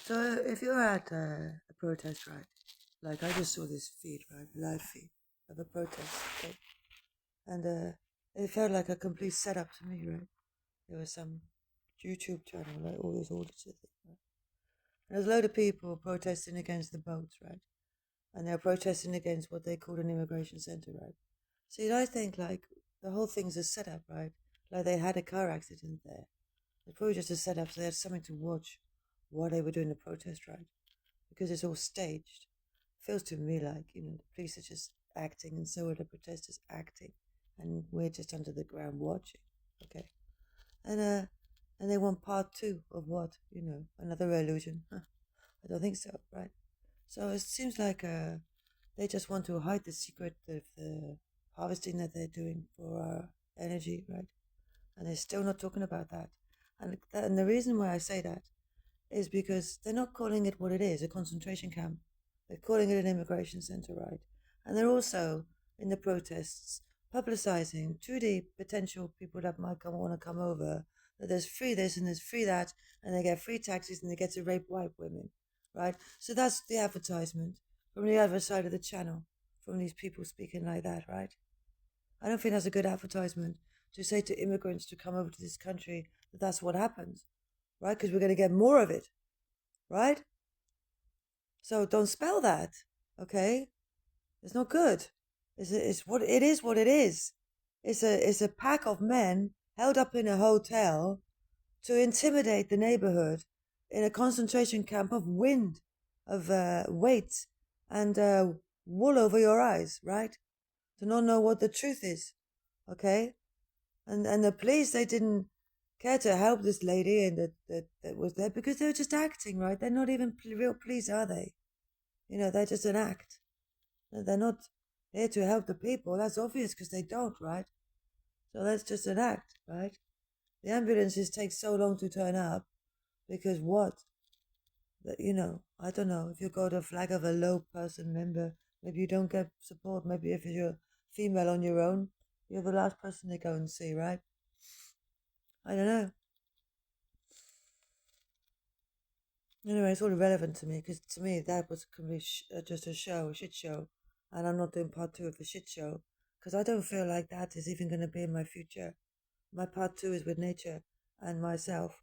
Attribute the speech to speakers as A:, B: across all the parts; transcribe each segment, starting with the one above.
A: So if you're at a protest, right? Like I just saw this feed, right, live feed of a protest, okay? And it felt like a complete setup to me, right? There was some YouTube channel, like all these auditors, right? And there's a load of people protesting against the boats, right? And they're protesting against what they call an immigration center, right? See, I think like the whole thing's a setup, right? Like they had a car accident there. It's probably just a setup so they had something to watch while they were doing the protest, right? Because it's all staged. Feels to me like, the police are just acting and so are the protesters acting. And we're just under the ground watching. Okay. And they want part two of what? Another illusion. Huh. I don't think so, right? So it seems like they just want to hide the secret of the harvesting that they're doing for our energy, right? And they're still not talking about that. And the reason why I say that is because they're not calling it what it is, a concentration camp. They're calling it an immigration center, right? And they're also, in the protests, publicizing to the potential people that might want to come over that there's free this and there's free that, and they get free taxis and they get to rape white women, right? So that's the advertisement from the other side of the channel, from these people speaking like that, right? I don't think that's a good advertisement to say to immigrants to come over to this country that that's what happens, right? Because we're going to get more of it, right? So don't spell that, okay? It's not good. It's what it is. What it is. It's a pack of men held up in a hotel to intimidate the neighborhood in a concentration camp of wind, of weight, and wool over your eyes, right? To not know what the truth is, okay? And the police, they didn't care to help this lady and that was there because they were just acting, right? They're not even real police, are they? They're just an act. They're not here to help the people. That's obvious because they don't, right? So that's just an act, right? The ambulances take so long to turn up because what? I don't know. If you go to a flag of a low person member, maybe you don't get support. Maybe if you're female on your own, you're the last person they go and see, right? I don't know. Anyway, it's all irrelevant to me because to me that was just a show, a shit show, and I'm not doing part two of the shit show because I don't feel like that is even going to be in my future. My part two is with nature and myself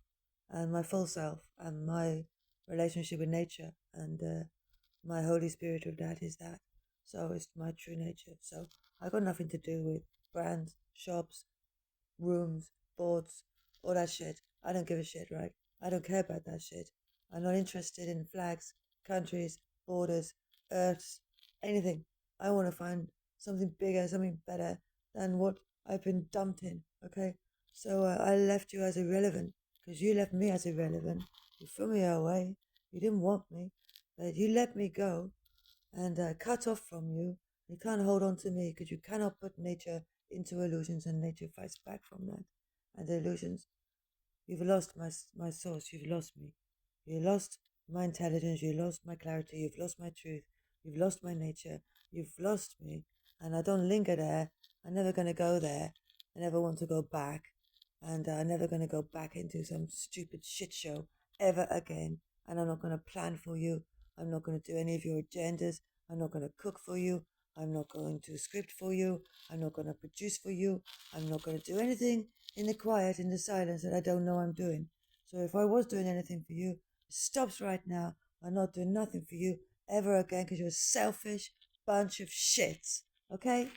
A: and my full self and my relationship with nature and my Holy Spirit of that is that. So it's my true nature. So I got nothing to do with brands, shops, rooms, boards, all that shit. I don't give a shit, right? I don't care about that shit. I'm not interested in flags, countries, borders, earths, anything. I want to find something bigger, something better than what I've been dumped in, okay? So I left you as irrelevant because you left me as irrelevant. You threw me away. You didn't want me, but you let me go and cut off from you. You can't hold on to me because you cannot put nature into illusions, and nature fights back from that. And the illusions, you've lost my source. You've lost me. You lost my intelligence. You lost my clarity. You've lost my truth. You've lost my nature. You've lost me, and I don't linger there. I'm never gonna go there. I never want to go back, and I'm never gonna go back into some stupid shit show ever again. And I'm not gonna plan for you. I'm not gonna do any of your agendas. I'm not gonna cook for you. I'm not going to script for you. I'm not gonna produce for you. I'm not gonna do anything in the quiet, in the silence that I don't know I'm doing. So if I was doing anything for you, it stops right now. I'm not doing nothing for you ever again because you're a selfish bunch of shits. Okay?